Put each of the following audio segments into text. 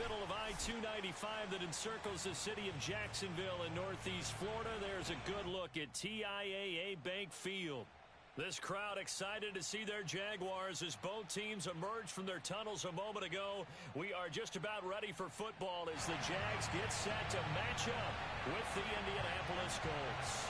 middle of I-295 that encircles the city of Jacksonville in northeast Florida, there's a good look at TIAA Bank Field. This crowd excited to see their Jaguars as both teams emerged from their tunnels a moment ago. We are just about ready for football as the Jags get set to match up with the Indianapolis Colts.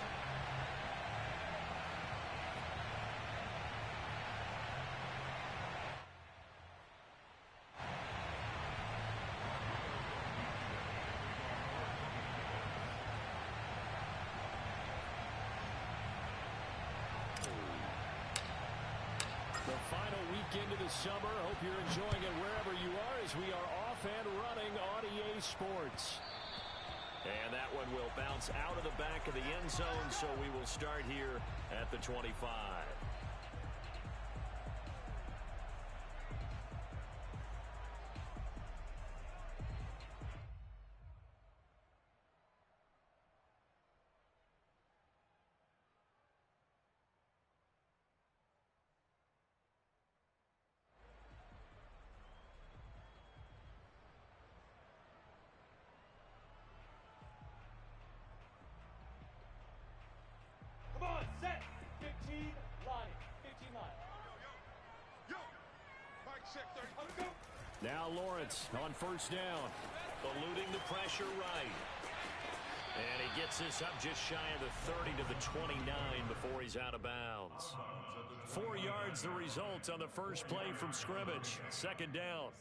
Into the summer. Hope you're enjoying it wherever you are as we are off and running on EA Sports. And that one will bounce out of the back of the end zone, so we will start here at the 25. Set. 15 line. 15 line. Yo. Mike check 30. Now Lawrence on first down. Eluding the pressure right. And he gets this up just shy of the 30 to the 29 before he's out of bounds. 4 yards the result on the first play from scrimmage. Second down.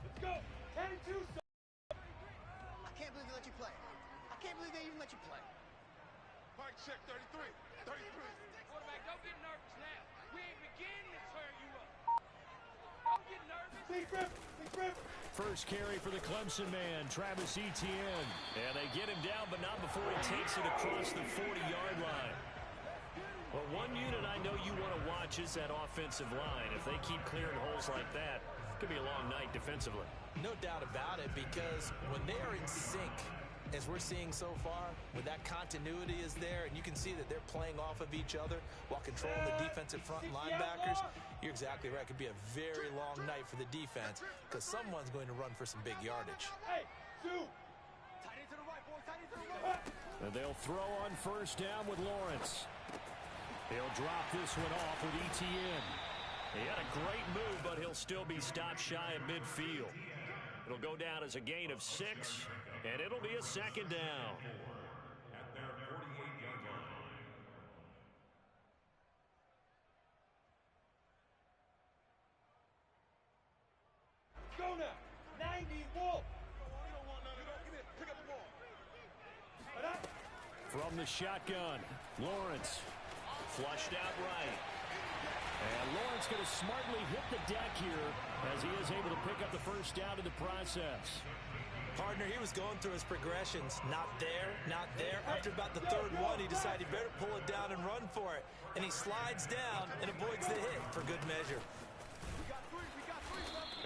Let's go. 10-2. I can't believe they even let you play. Mike check 33. 33. Quarterback, don't get nervous now. We ain't beginning to turn you up. Don't get nervous. Big rip. Big rip. First carry for the Clemson man, Travis Etienne. And they get him down, but not before he takes it across the 40-yard line. Well, one unit I know you want to watch is that offensive line. If they keep clearing holes like that, it could be a long night defensively. No doubt about it, because when they are in sync, as we're seeing so far, when that continuity is there, and you can see that they're playing off of each other while controlling the defensive front linebackers, you're exactly right. It could be a very long night for the defense because someone's going to run for some big yardage. Hey, shoot. Tight end to the right, boy. Tight end to the right. And they'll throw on first down with Lawrence. He'll drop this one off with Etienne. He had a great move, but he'll still be stopped shy of midfield. It'll go down as a gain of 6, and it'll be a second down. At their 48-yard line. Go now. 90 Wolf. Pick up the ball. From the shotgun, Lawrence flushed out right. And Lawrence going to smartly hit the deck here as he is able to pick up the first down in the process. Partner, he was going through his progressions. Not there, not there. After about the third one, he decided he better pull it down and run for it. And he slides down and avoids the hit for good measure.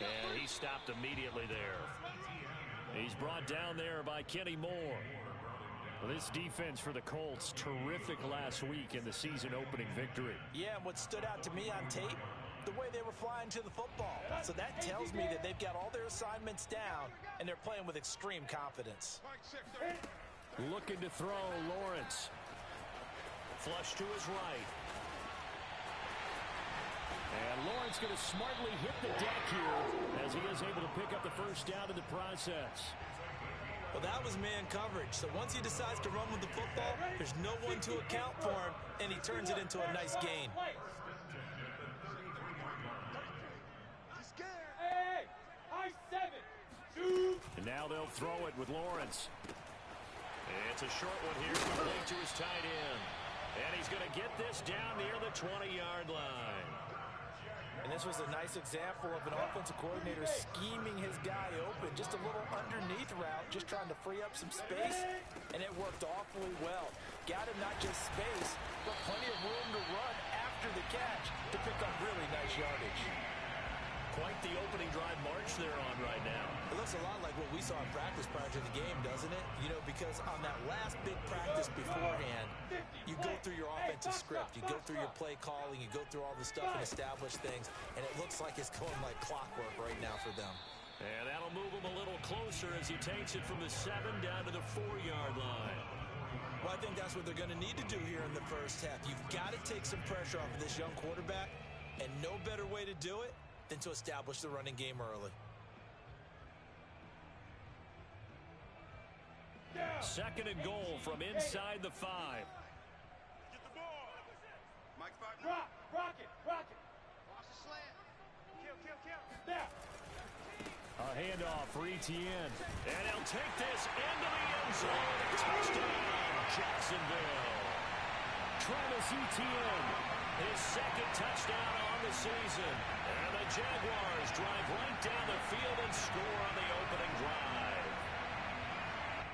And he stopped immediately there. He's brought down there by Kenny Moore. Well, this defense for the Colts, terrific last week in the season-opening victory. Yeah, and what stood out to me on tape, the way they were flying to the football. So that tells me that they've got all their assignments down, and they're playing with extreme confidence. Looking to throw, Lawrence. Flush to his right. And Lawrence going to smartly hit the deck here as he is able to pick up the first down in the process. Well, that was man coverage. So once he decides to run with the football, there's no one to account for him, and he turns it into a nice gain. Hey, high 7. Shoot. And now they'll throw it with Lawrence. It's a short one here, complete to his tight end. And he's going to get this down near the 20-yard line. And this was a nice example of an offensive coordinator scheming his guy open. Just a little underneath route, just trying to free up some space, and it worked awfully well. Got him not just space, but plenty of room to run after the catch to pick up really nice yardage. quite the opening drive march they're on right now. It looks a lot like what we saw in practice prior to the game, doesn't it? You know, because on that last big practice beforehand, you go through your offensive script, you go through your play calling, you go through all the stuff and establish things, and it looks like it's going like clockwork right now for them. And that'll move him a little closer as he takes it from the 7 down to the 4-yard line. Well, I think that's what they're going to need to do here in the first half. You've got to take some pressure off of this young quarterback, and no better way to do it than to establish the running game early. Second and goal from inside the 5. Get the ball. Mike's partner. Rock it. Watch the slant. Kill. There. A handoff for Etienne. And he'll take this into the end zone. Touchdown, Jacksonville. Travis Etienne, his second touchdown on the season. And the Jaguars drive right down the field and score on the opening drive.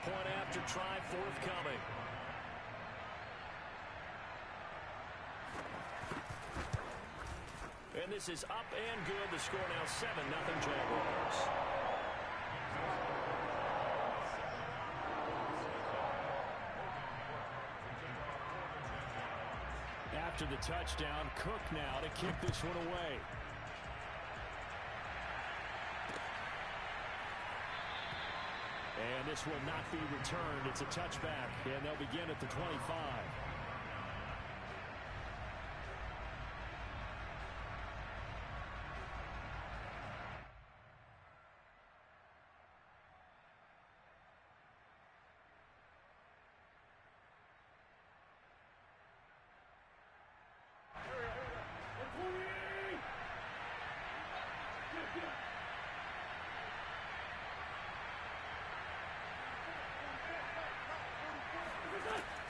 Point after try forthcoming. And this is up and good. The score now 7-0 Jaguars. After the touchdown, Cook now to kick this one away. And this will not be returned. It's a touchback, and they'll begin at the 25.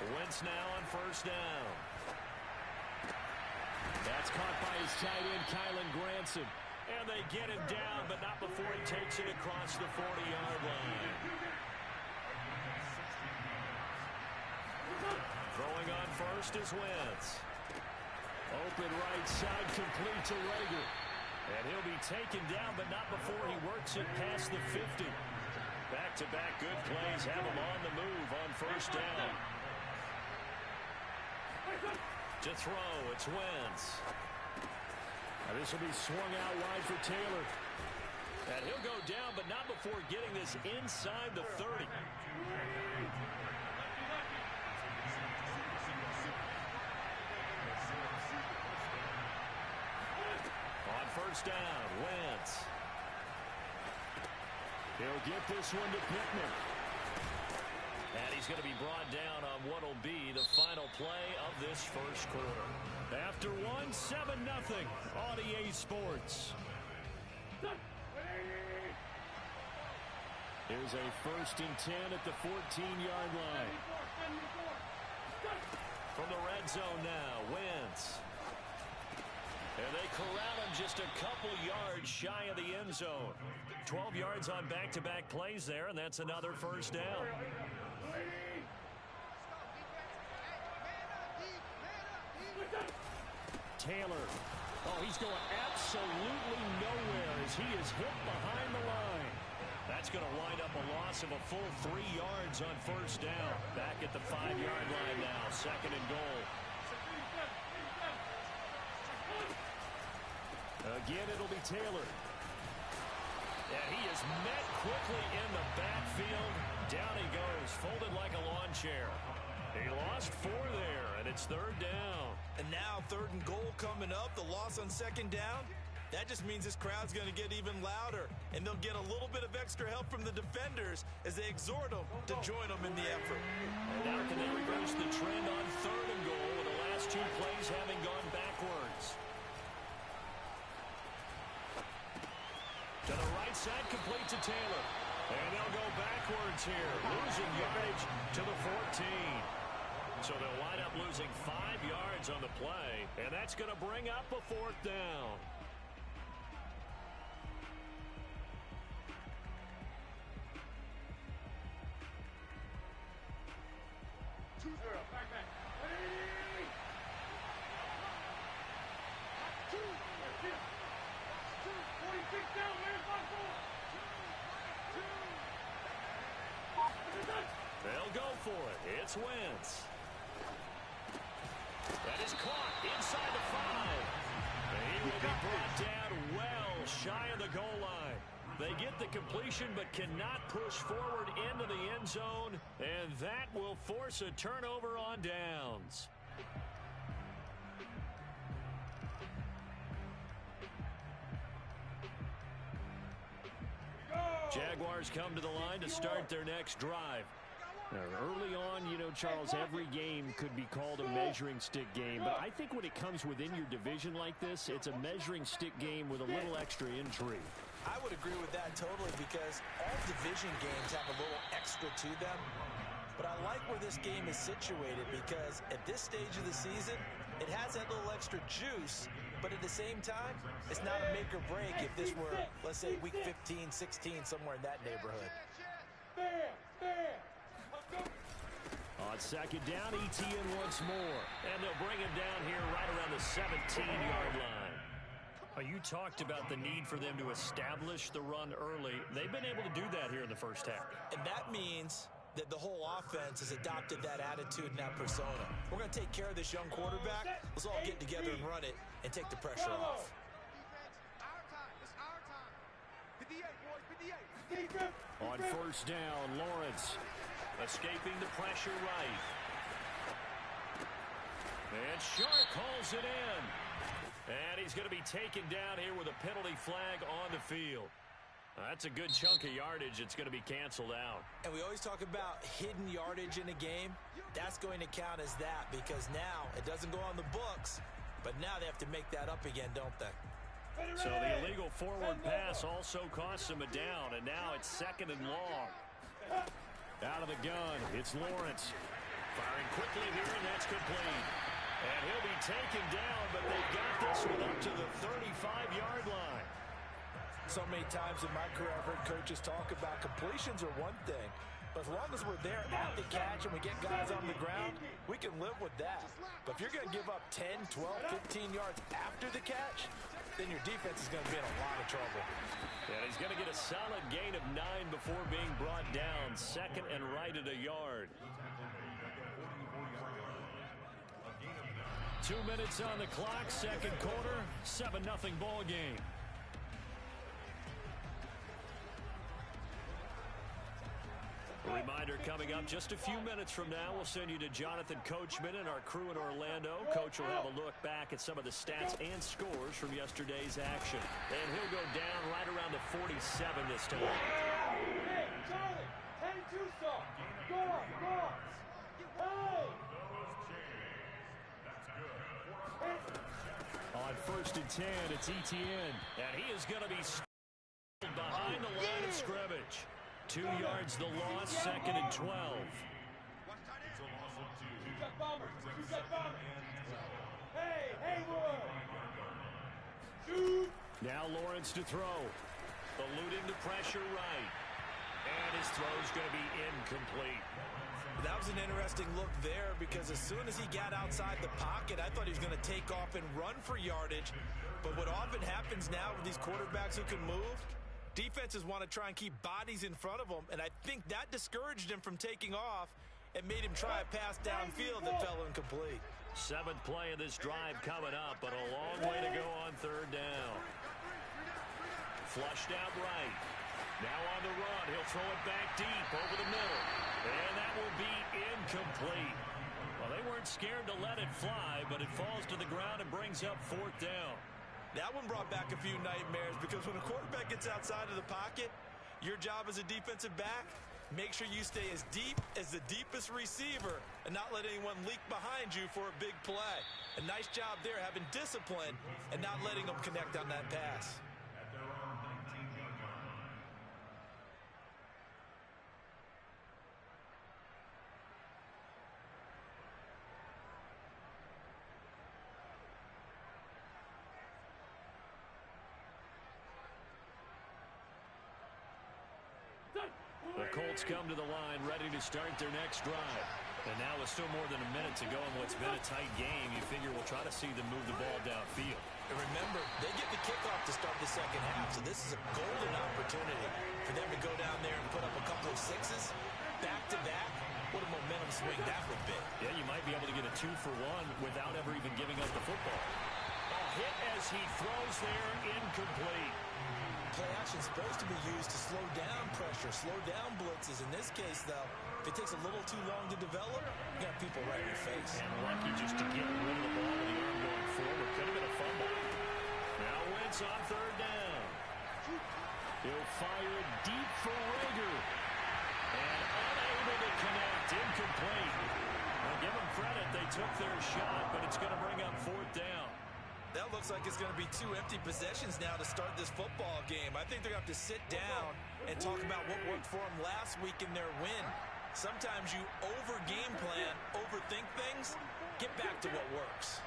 Wentz now on first down. That's caught by his tight end, Kylen Granson. And they get him down, but not before he takes it across the 40-yard line. Throwing on first is Wentz. Open right side, complete to Rager. And he'll be taken down, but not before he works it past the 50. Back-to-back good plays have him on the move on first down. To throw, it's Wentz. Now this will be swung out wide for Taylor. And he'll go down, but not before getting this inside the 30. On first down, Wentz. He'll get this one to Pittman. And he's going to be brought down on what will be the final play of this first quarter. After one, 7-0 on EA Sports. Here's a 1st and 10 at the 14-yard line. From the red zone now, Wentz. And they corral him just a couple yards shy of the end zone. 12 yards on back-to-back plays there, and that's another first down. Taylor. Oh, he's going absolutely nowhere as he is hit behind the line. That's going to wind up a loss of a full 3 yards on first down. Back at the 5-yard line now, 2nd and goal. Again, it'll be Taylor. And he is met quickly in the backfield. Down he goes, folded like a lawn chair. He lost 4 there, and it's 3rd down. And now 3rd and goal coming up, the loss on 2nd down. That just means this crowd's going to get even louder, and they'll get a little bit of extra help from the defenders as they exhort them to join them in the effort. And now can they reverse the trend on 3rd and goal with the last 2 plays having gone backwards? To the right side, complete to Taylor. And they'll go backwards here, losing yardage to the 14. So they'll wind up losing 5 yards on the play, and that's going to bring up a 4th down. Colts wins. That is caught inside the 5. He will be brought down well shy of the goal line. They get the completion but cannot push forward into the end zone, and that will force a turnover on downs. Jaguars come to the line to start their next drive. Now, early on, you know, Charles, every game could be called a measuring stick game, but I think when it comes within your division like this, it's a measuring stick game with a little extra intrigue. I would agree with that totally because all division games have a little extra to them. But I like where this game is situated because at this stage of the season, it has that little extra juice, but at the same time, it's not a make or break if this were, let's say, week 15, 16, somewhere in that neighborhood. On second down, ETN once more. And they'll bring him down here right around the 17-yard line. You talked about the need for them to establish the run early. They've been able to do that here in the first half. And that means that the whole offense has adopted that attitude and that persona. We're going to take care of this young quarterback. Let's all get together and run it and take the pressure off. On first down, Lawrence escaping the pressure right. And Shark calls it in. And he's going to be taken down here with a penalty flag on the field. That's a good chunk of yardage. It's going to be canceled out. And we always talk about hidden yardage in a game. That's going to count as that because now it doesn't go on the books, but now they have to make that up again, don't they? So the illegal forward pass also costs him a down, and now it's second and long. Out of the gun, it's Lawrence. Firing quickly here, and that's complete. And he'll be taken down, but they've got this one up to the 35-yard line. So many times in my career, I've heard coaches talk about completions are one thing, but as long as we're there at the catch and we get guys on the ground, we can live with that. But if you're going to give up 10, 12, 15 yards after the catch, then your defense is going to be in a lot of trouble. And he's going to get a solid gain of 9 before being brought down. Second and right at a yard. 2 minutes on the clock, second quarter, 7-0 ball game. A reminder coming up just a few minutes from now, we'll send you to Jonathan Coachman and our crew in Orlando. Coach will have a look back at some of the stats and scores from yesterday's action. And he'll go down right around the 47 this time. Hey, Charlie, 10-2 song. Go on, go on. Hey! On first and 10, it's ETN. And he is going to be behind the line of scrimmage. 2 yards the loss, second and 12. Hey, Haywood! Shoot! Now Lawrence to throw. Eluding the pressure right. And his throw's going to be incomplete. That was an interesting look there because as soon as he got outside the pocket, I thought he was going to take off and run for yardage. But what often happens now with these quarterbacks who can move, defenses want to try and keep bodies in front of them, and I think that discouraged him from taking off and made him try a pass downfield that fell incomplete. 7th play of this drive coming up, but a long way to go on third down. Flushed out right. Now on the run, he'll throw it back deep over the middle, and that will be incomplete. Well, they weren't scared to let it fly, but it falls to the ground and brings up 4th down. That one brought back a few nightmares because when a quarterback gets outside of the pocket, your job as a defensive back, make sure you stay as deep as the deepest receiver and not let anyone leak behind you for a big play. A nice job there having discipline and not letting them connect on that pass. The Colts come to the line ready to start their next drive. And now with still more than a minute to go in what's been a tight game, you figure we'll try to see them move the ball downfield. And remember, they get the kickoff to start the second half, so this is a golden opportunity for them to go down there and put up a couple of sixes back-to-back. What a momentum swing that would be. Yeah, you might be able to get a 2-for-1 without ever even giving up the football. A hit as he throws there, incomplete. Play action is supposed to be used to slow down pressure, slow down blitzes. In this case, though, if it takes a little too long to develop, you got people right in your face. And lucky just to get rid of the ball with the arm going forward. Could have been a fumble. Now Wentz on third down. He'll fire deep for Rager. And unable to connect. Incomplete. Well, give them credit. They took their shot, but it's going to bring up fourth down. That looks like it's going to be 2 empty possessions now to start this football game. I think they're going to have to sit down and talk about what worked for them last week in their win. Sometimes you over-game plan, overthink things, get back to what works.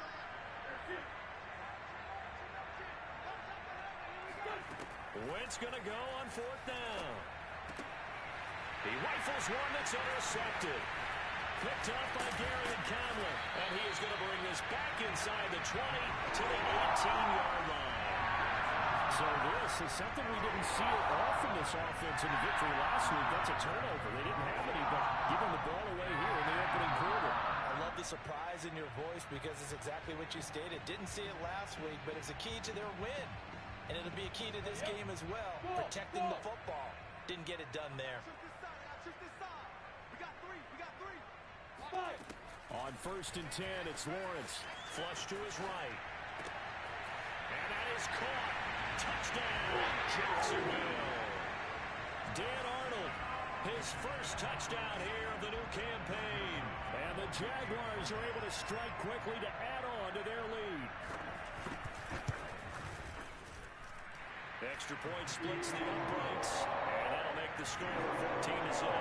Wentz going to go on fourth down. He rifles one that's intercepted. Picked off by Darian Conley. And he is going to bring this back inside the 20 to the 18-yard line. So this is something we didn't see often this offense in the victory last week. That's a turnover. They didn't have any, but giving the ball away here in the opening quarter. I love the surprise in your voice because it's exactly what you stated. Didn't see it last week, but it's a key to their win. And it'll be a key to this game as well, protecting the football. Didn't get it done there. On 1st and 10, it's Lawrence. Flush to his right. And that is caught. Touchdown, Jacksonville. Dan Arnold, his first touchdown here of the new campaign. And the Jaguars are able to strike quickly to add on to their lead. Extra point splits the uprights. And that'll make the score 14-7.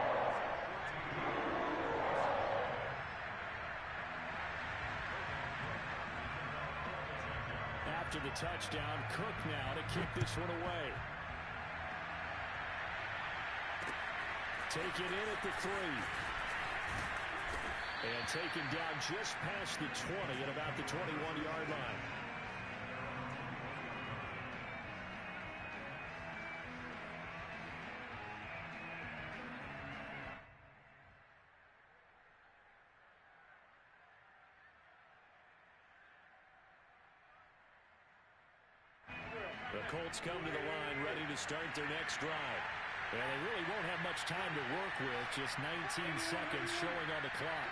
After the touchdown, Cook now to kick this one away. Take it in at the 3. And taken down just past the 20 at about the 21-yard line. The Colts come to the line ready to start their next drive. And they really won't have much time to work with. Just 19 seconds showing on the clock.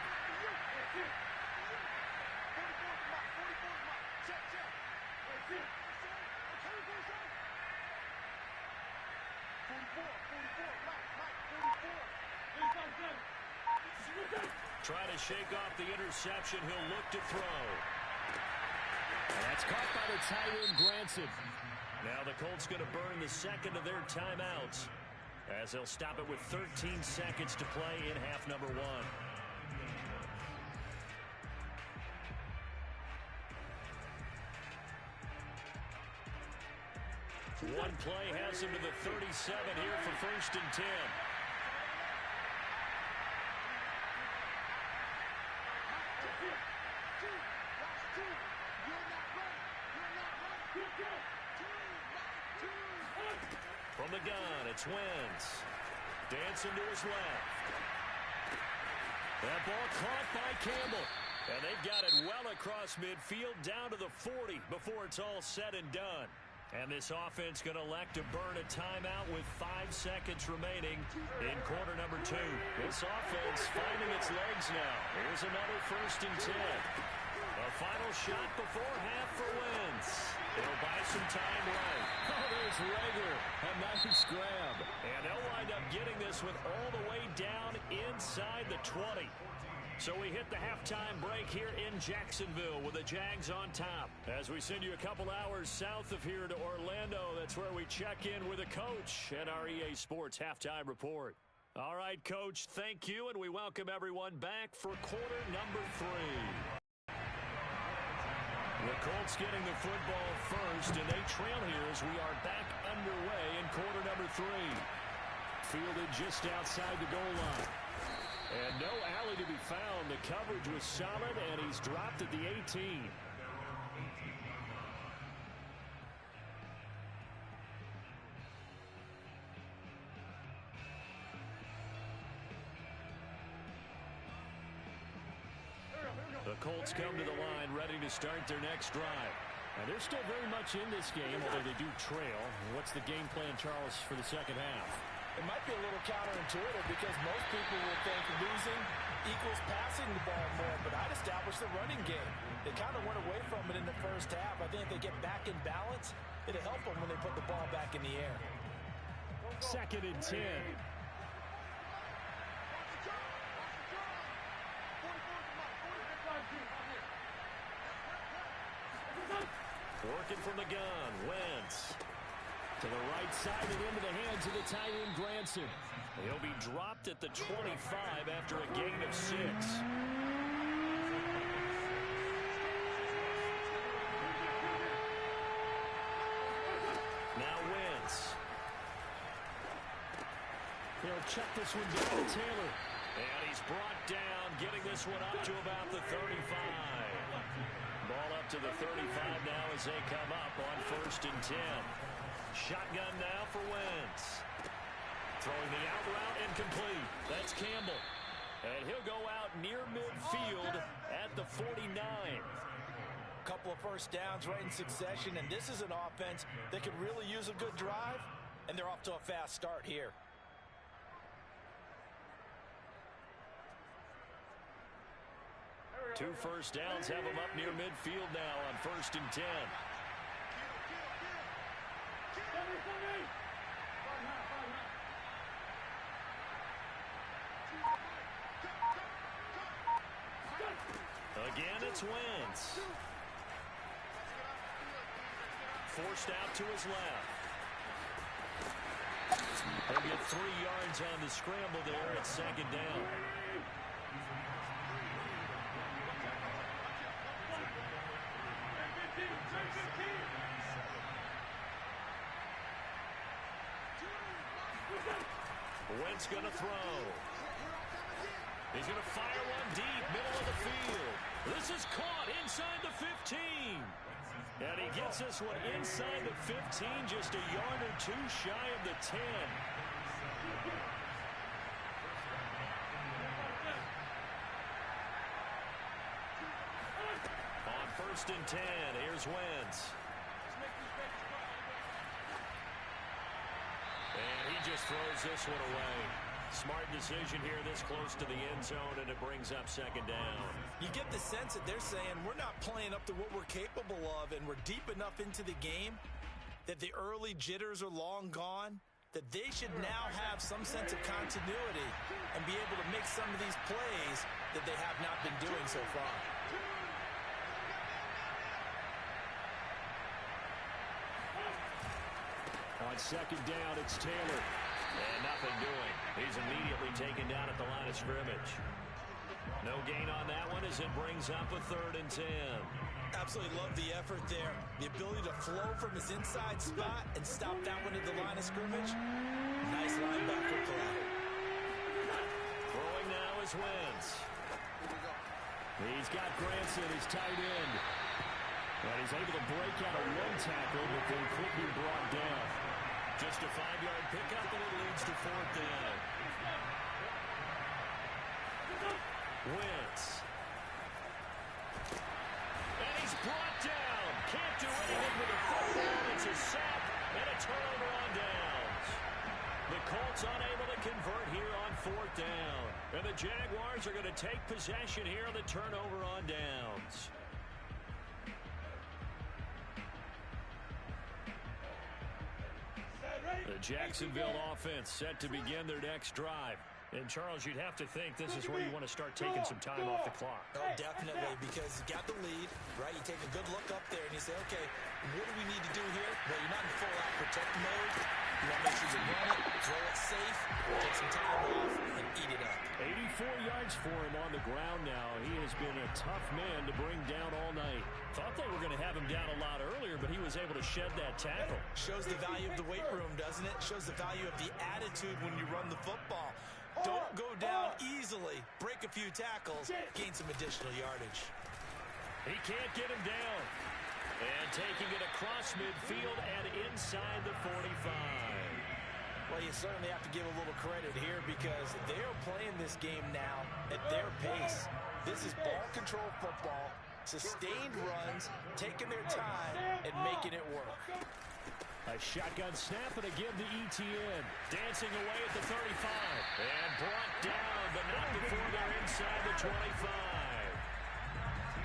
Trying to shake off the interception. He'll look to throw. And that's caught by the tight end, Granson. Now the Colts going to burn the second of their timeouts as they'll stop it with 13 seconds to play in half number 1. One play has him to the 37 here for 1st and 10. From the gun, it's Wentz. Dancing to his left. That ball caught by Campbell. And they've got it well across midfield down to the 40 before it's all said and done. And this offense going to elect to burn a timeout with 5 seconds remaining in quarter number 2. This offense finding its legs now. Here's another 1st and 10. A final shot before half for Wentz. They'll buy some time right. Oh, there's Rager. A nice grab. And they'll wind up getting this with all the way down inside the 20. So we hit the halftime break here in Jacksonville with the Jags on top. As we send you a couple hours south of here to Orlando, that's where we check in with the coach at our EA Sports Halftime Report. All right, Coach, thank you, and we welcome everyone back for quarter number 3. The Colts getting the football first, and they trail here as we are back underway in quarter number 3. Fielded just outside the goal line. And no alley to be found. The coverage was solid, and he's dropped at the 18. The Colts come to the line ready to start their next drive. And they're still very much in this game, although they do trail. What's the game plan, Charles, for the second half? It might be a little counterintuitive because most people will think losing equals passing the ball more, but I'd establish the running game. They kind of went away from it in the first half. I think if they get back in balance, it'll help them when they put the ball back in the air. 2nd and 10. Working from the gun, Wentz. To the right side and into the hands of the tight end, Granson. He'll be dropped at the 25 after a gain of 6. Now Wentz. He'll check this one down to Taylor. And he's brought down, getting this one up to about the 35. Ball up to the 35 now as they come up on 1st and 10. Shotgun now for Wentz. Throwing the out route and complete. That's Campbell. And he'll go out near midfield at the 49. Couple of first downs right in succession, and this is an offense that could really use a good drive, and they're off to a fast start here. Two first downs have them up near midfield now on 1st and 10. Again, it's Wentz. Forced out to his left. He'll get 3 yards on the scramble there at 2nd down. Wentz going to throw. He's going to fire one deep, middle of the field. This is caught inside the 15. And he gets this one inside the 15, just a yard or 2 shy of the 10. On 1st and 10, here's Wentz. And he just throws this one away. Smart decision here this close to the end zone, and it brings up 2nd down. You get the sense that they're saying we're not playing up to what we're capable of, and we're deep enough into the game that the early jitters are long gone, that they should now have some sense of continuity and be able to make some of these plays that they have not been doing so far. On 2nd down, it's Taylor. And nothing doing. He's immediately taken down at the line of scrimmage. No gain on that one as it brings up a 3rd and 10. Absolutely love the effort there. The ability to flow from his inside spot and stop that one at the line of scrimmage. Nice linebacker play. Throwing now is Wentz. He's got Granson, his tight end. And he's able to break out of one tackle, but then quickly brought down. Just a 5-yard pickup, and it leads to 4th down. Wentz. And he's brought down. Can't do anything with the football. It's a sack and a turnover on downs. The Colts unable to convert here on 4th down. And the Jaguars are going to take possession here on the turnover on downs. The Jacksonville offense set to begin their next drive. And, Charles, you'd have to think this is where you want to start taking some time off the clock. Oh, definitely, because you got the lead, right? You take a good look up there, and you say, okay, what do we need to do here? Well, you're not in full-out protect mode. You want to make sure you run it, throw it safe, take some time off, and eat it up. 84 yards for him on the ground now. He has been a tough man to bring down all night. Thought they were going to have him down a lot earlier, but he was able to shed that tackle. Shows the value of the weight room, doesn't it? Shows the value of the attitude when you run the football. Don't go down easily. Break a few tackles. Gain some additional yardage. He can't get him down. And taking it across midfield and inside the 45. Well, you certainly have to give a little credit here because they're playing this game now at their pace. This is ball control football, sustained runs, taking their time, and making it work. A shotgun snap and a give to Etienne. Dancing away at the 35. And brought down, but not before they're inside the 25.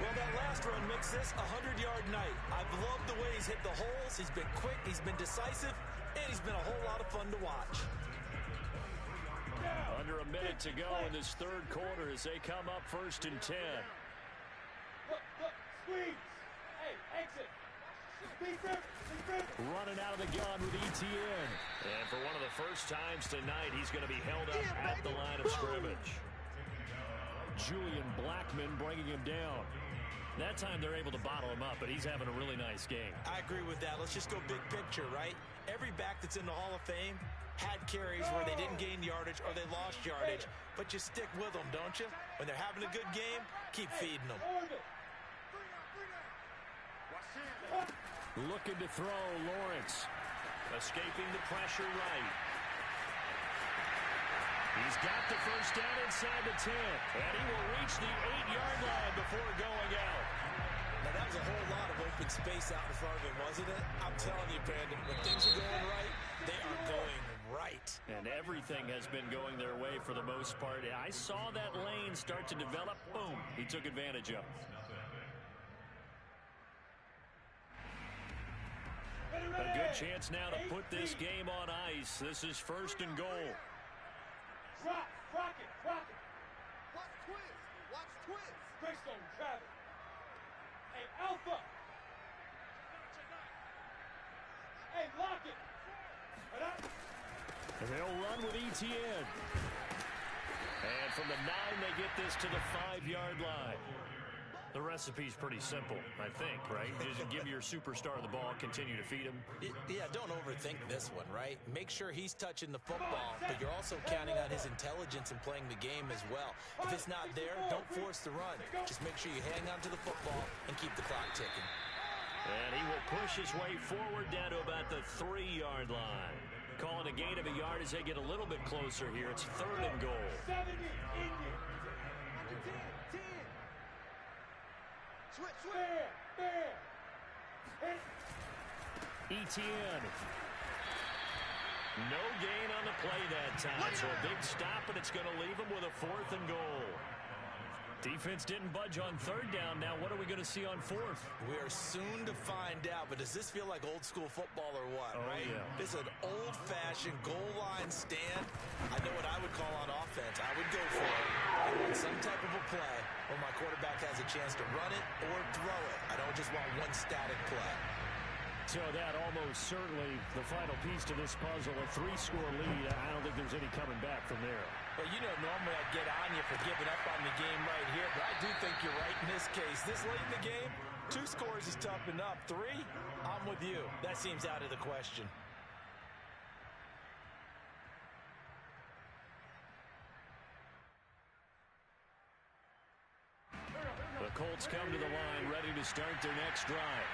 Well, that last run makes this a 100-yard night. I've loved the way he's hit the holes. He's been quick, he's been decisive, and he's been a whole lot of fun to watch. Under a minute to go in this third quarter as they come up 1st and 10. Look, squeeze. Hey, exit. Running out of the gun with Etienne. And for one of the first times tonight, he's going to be held up at the line of scrimmage. Julian Blackmon bringing him down. That time they're able to bottle him up, but he's having a really nice game. I agree with that. Let's just go big picture, right? Every back that's in the Hall of Fame had carries where they didn't gain yardage or they lost yardage, but you stick with them, don't you? When they're having a good game, keep feeding them. Looking to throw, Lawrence. Escaping the pressure right. He's got the first down inside the 10. And he will reach the 8-yard line before going out. Now, that was a whole lot of open space out in front of him, wasn't it? I'm telling you, Brandon, when things are going right, they are going right. And everything has been going their way for the most part. I saw that lane start to develop. Boom. He took advantage of it. A good chance now to put this game on ice. This is 1st and goal. Rock it. Watch twist. Greystone, Travis. Hey, Alpha. Hey, lock it. And they'll run with Etienne. And from the 9, they get this to the 5-yard line. The recipe's pretty simple, I think, right? Just give your superstar the ball, continue to feed him. Yeah, don't overthink this one, right? Make sure he's touching the football, but you're also counting on his intelligence in playing the game as well. If it's not there, don't force the run. Just make sure you hang on to the football and keep the clock ticking. And he will push his way forward down to about the 3-yard line. Calling a gain of a yard as they get a little bit closer here. It's 3rd and goal. 70, Indian. Switch. Bear. Etienne. No gain on the play that time, so a big stop, and it's going to leave him with a 4th and goal. Defense didn't budge on 3rd down. Now what are we going to see on 4th? We are soon to find out, but does this feel like old school football or what, right? Yeah. This is an old-fashioned goal line stand. I know what I would call on offense. I would go for it. I want some type of a play where my quarterback has a chance to run it or throw it. I don't just want one static play. So that almost certainly the final piece to this puzzle, a 3-score lead. I don't think there's any coming back from there. Well, you know, normally I'd get on you for giving up on the game right here, but I do think you're right in this case. This late in the game, 2 scores is tough enough. 3, I'm with you. That seems out of the question. The Colts come to the line ready to start their next drive.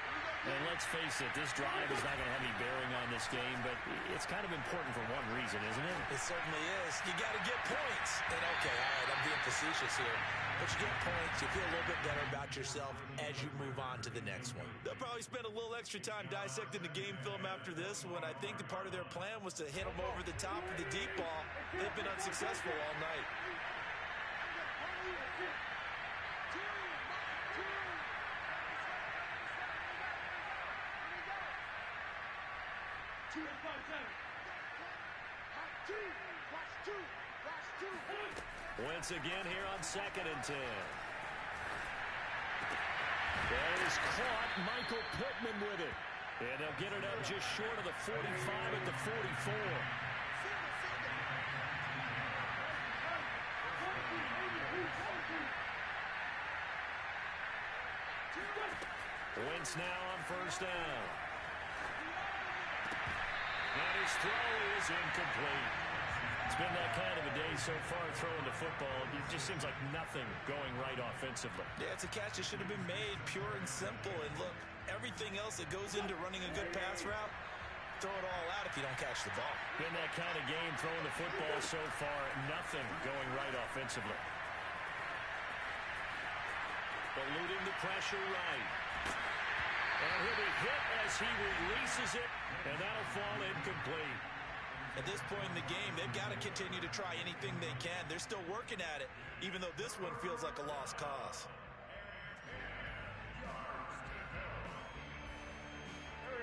And let's face it, this drive is not going to have any bearing on this game, but it's kind of important for one reason, isn't it? It certainly is. You got to get points. And okay, all right, I'm being facetious here. But you get points, you feel a little bit better about yourself as you move on to the next one. They'll probably spend a little extra time dissecting the game film after this one. I think the part of their plan was to hit them over the top of the deep ball. They've been unsuccessful all night. Once again here on 2nd and 10. That is caught. Michael Pittman with it. And they'll get it up just short of the 45 at the 44. Wentz now on 1st down. And his throw is incomplete. It's been that kind of a day so far throwing the football. It just seems like nothing going right offensively. Yeah, it's a catch that should have been made, pure and simple. And look, everything else that goes into running a good pass route, throw it all out if you don't catch the ball. Been that kind of game throwing the football so far, nothing going right offensively. eluding the pressure right. And he'll be hit as he releases it, and that'll fall incomplete. At this point in the game, they've got to continue to try anything they can. They're still working at it, even though this one feels like a lost cause.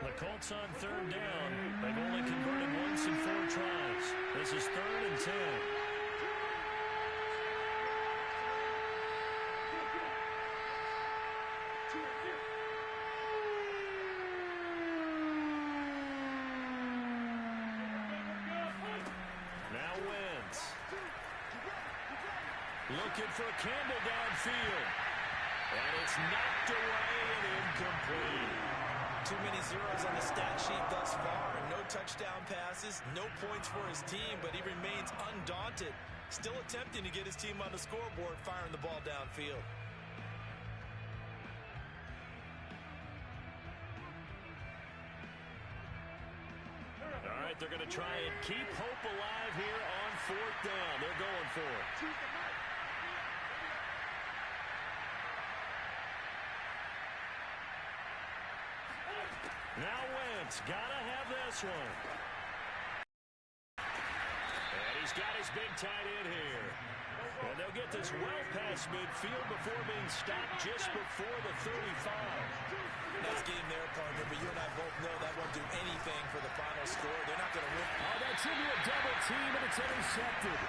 The Colts on third down. They've only converted once in 4 tries. This is 3rd and 10. Now Wentz. Looking for Campbell downfield. And it's knocked away and incomplete. Too many zeros on the stat sheet thus far. No touchdown passes, no points for his team, but he remains undaunted. Still attempting to get his team on the scoreboard, firing the ball downfield. All right, they're going to try and keep hope alive here on 4th down. They're going for it. Now Wentz, gotta have this one. And he's got his big tight end here. And they'll get this well past midfield before being stopped just before the 35. Nice game there, partner, but you and I both know that won't do anything for the final score. They're not going to win. Oh, that's into a double team, and it's intercepted.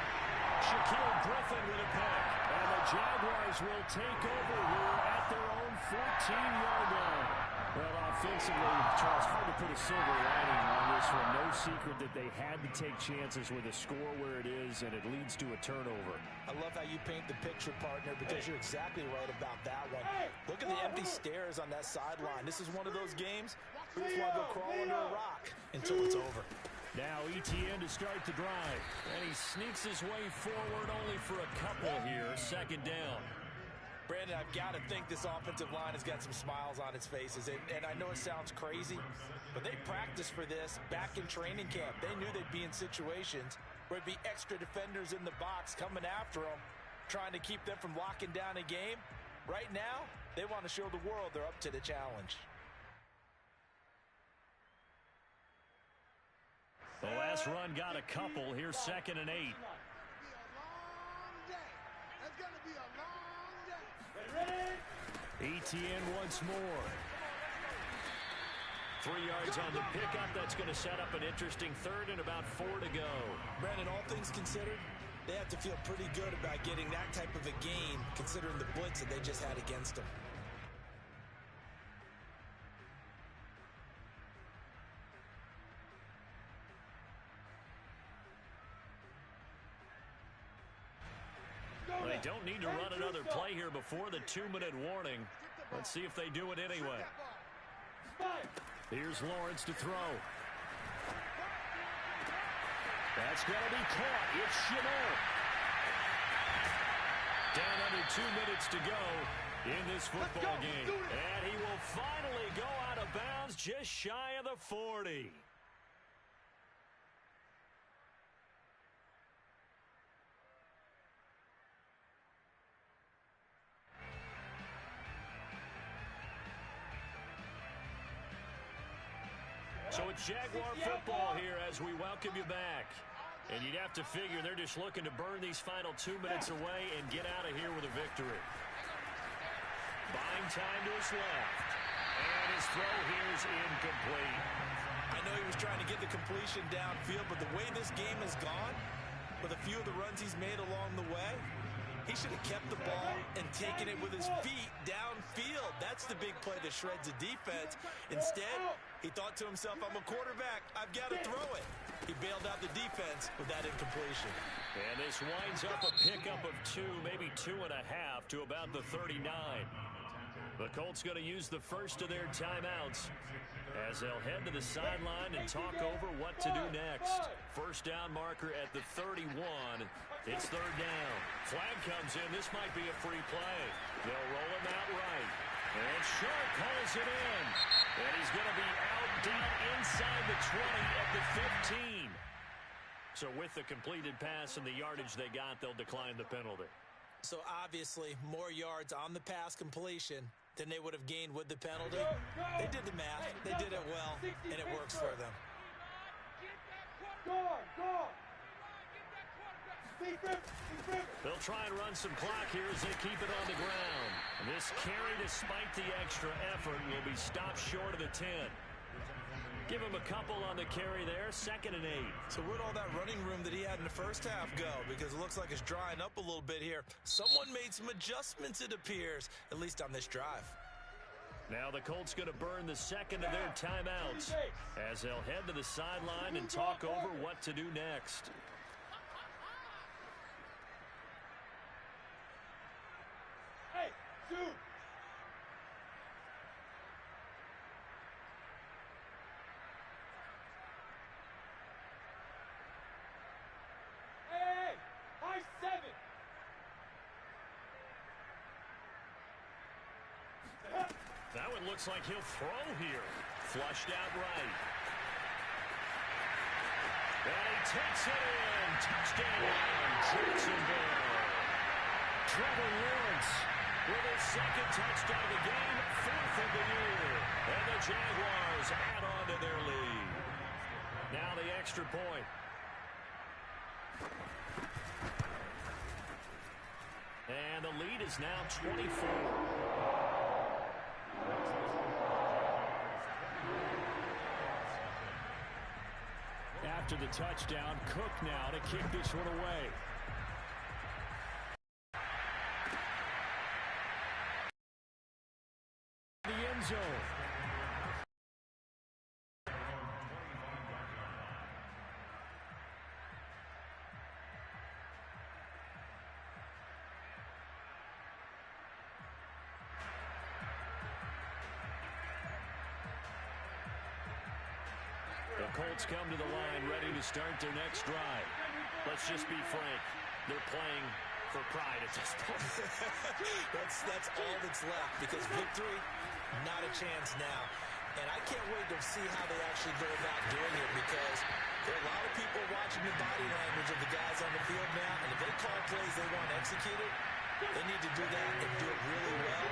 Shaquille Griffin with a pick. And the Jaguars will take over here at their own 14-yard line. Well, offensively, Charles, hard to put a silver lining on this one. No secret that they had to take chances with a score where it is, and it leads to a turnover. I love how you paint the picture, partner, because you're exactly right about that one. Look at the empty stares on that sideline. This is one of those games where you just want to go crawl under a rock until it's over. Now Etienne to start the drive, and he sneaks his way forward only for a couple here. 2nd down. Brandon, I've got to think this offensive line has got some smiles on its faces. And I know it sounds crazy, but they practiced for this back in training camp. They knew they'd be in situations where it'd be extra defenders in the box coming after them, trying to keep them from locking down a game. Right now, they want to show the world they're up to the challenge. The last run got a couple. Here's 2nd and 8. Etienne once more. 3 yards on the pickup. That's going to set up an interesting 3rd and about 4 to go. Brandon, all things considered, they have to feel pretty good about getting that type of a gain, considering the blitz that they just had against them. They don't need to run another play here before the 2-minute warning. Let's see if they do it anyway. Here's Lawrence to throw. That's going to be caught. It's Shenault. Down under 2 minutes to go in this football game. And he will finally go out of bounds just shy of the 40. So it's Jaguar football here as we welcome you back. And you'd have to figure they're just looking to burn these final 2 minutes away and get out of here with a victory. Buying time to his left. And his throw here is incomplete. I know he was trying to get the completion downfield, but the way this game has gone, with a few of the runs he's made along the way, he should have kept the ball and taken it with his feet downfield. That's the big play that shreds the defense. Instead, he thought to himself, I'm a quarterback. I've got to throw it. He bailed out the defense with that incompletion. And this winds up a pickup of 2, maybe 2.5 to about the 39. The Colts going to use the first of their timeouts as they'll head to the sideline and talk over what to do next. First down marker at the 31. It's 3rd down. Flag comes in. This might be a free play. They'll roll him out right. And Sharp calls it in. And he's going to be out deep inside the 20 at the 15. So with the completed pass and the yardage they got, they'll decline the penalty. So obviously more yards on the pass completion than they would have gained with the penalty. They did the math. They did it well, and it works for them. They'll try and run some clock here as they keep it on the ground. This carry, despite the extra effort, will be stopped short of the 10. Give him a couple on the carry there, 2nd and 8. So where'd all that running room that he had in the first half go? Because it looks like it's drying up a little bit here. Someone made some adjustments, it appears, at least on this drive. Now the Colts going to burn the second of their timeouts as they'll head to the sideline and talk over what to do next. Hey, shoot! Hey, high 7! That one looks like he'll throw here. Flushed out right. And he takes it in. Touchdown, Jacksonville. Trevor Lawrence with his 2nd touchdown of the game, 4th of the year. And the Jaguars add on to their lead. Now the extra point. And the lead is now 24. After the touchdown, Cook now to kick this one away. The end zone. The Colts come to the line ready to start their next drive. Let's just be frank. They're playing for pride at this point. that's all that's left, because victory, not a chance now. And I can't wait to see how they actually go about doing it, because there are a lot of people watching the body language of the guys on the field now, and if they call plays they want executed, they need to do that and do it really well.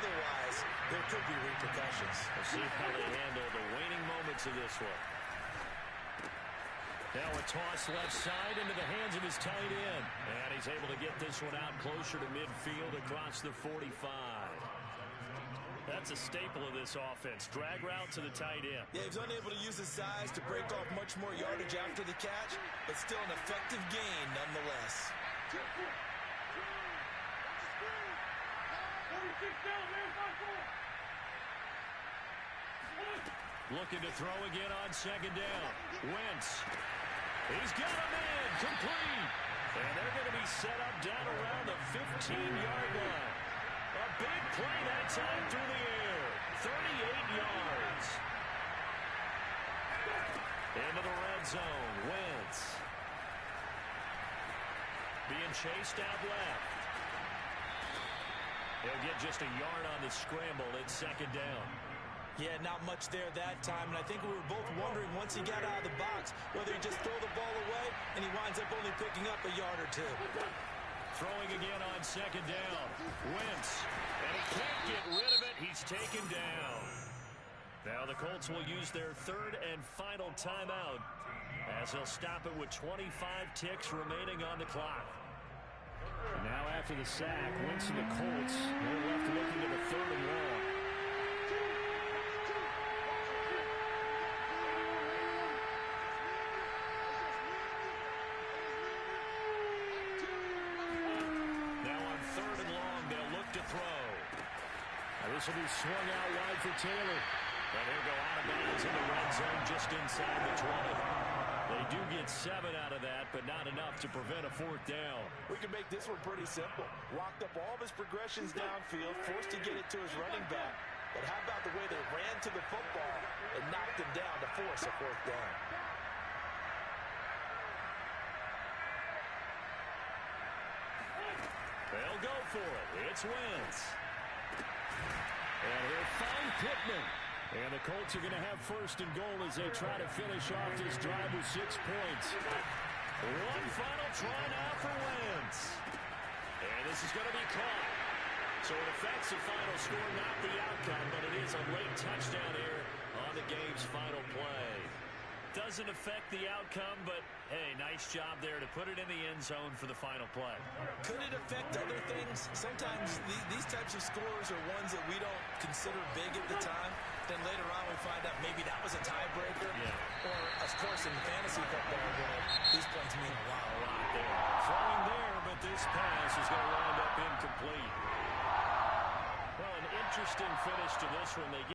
Otherwise, there could be repercussions. We'll see how they handle the waning moments of this one. Now a toss left side into the hands of his tight end. And he's able to get this one out closer to midfield across the 45. That's a staple of this offense. Drag route to the tight end. Yeah, he's unable to use his size to break off much more yardage after the catch, but still an effective gain nonetheless. Looking to throw again on 2nd down. Wentz. He's got him in. Complete. And they're going to be set up down around the 15-yard line. A big play that time through the air. 38 yards. Into the red zone. Wentz. Being chased out left. He'll get just a yard on the scramble at 2nd down. Yeah, not much there that time, and I think we were both wondering once he got out of the box whether he just throw the ball away and he winds up only picking up a yard or 2. Throwing again on 2nd down. Wentz, and he can't get rid of it. He's taken down. Now the Colts will use their 3rd and final timeout as they'll stop it with 25 ticks remaining on the clock. Now after the sack, Wentz and the Colts, they're left looking to the 3rd and long. This will be swung out wide for Taylor. And he'll go out of bounds in the red zone just inside the 20. They do get 7 out of that, but not enough to prevent a 4th down. We can make this one pretty simple. Walked up all of his progressions downfield, forced to get it to his running back. But how about the way they ran to the football and knocked him down to force a 4th down? They'll go for it. It's Wentz. And he'll find Pittman. And the Colts are going to have 1st and goal as they try to finish off this drive with 6 points. One final try now for Wentz. And this is going to be caught. So it affects the final score, not the outcome, but it is a late touchdown here on the game's final play. Doesn't affect the outcome, but, hey, nice job there to put it in the end zone for the final play. Could it affect other things? Sometimes these types of scores are ones that we don't consider big at the time. Then later on we find out maybe that was a tiebreaker. Yeah. Or, of course, in fantasy football, these plays mean a lot there. Throwing there, but this pass is going to wind up incomplete. Well, an interesting finish to this one. They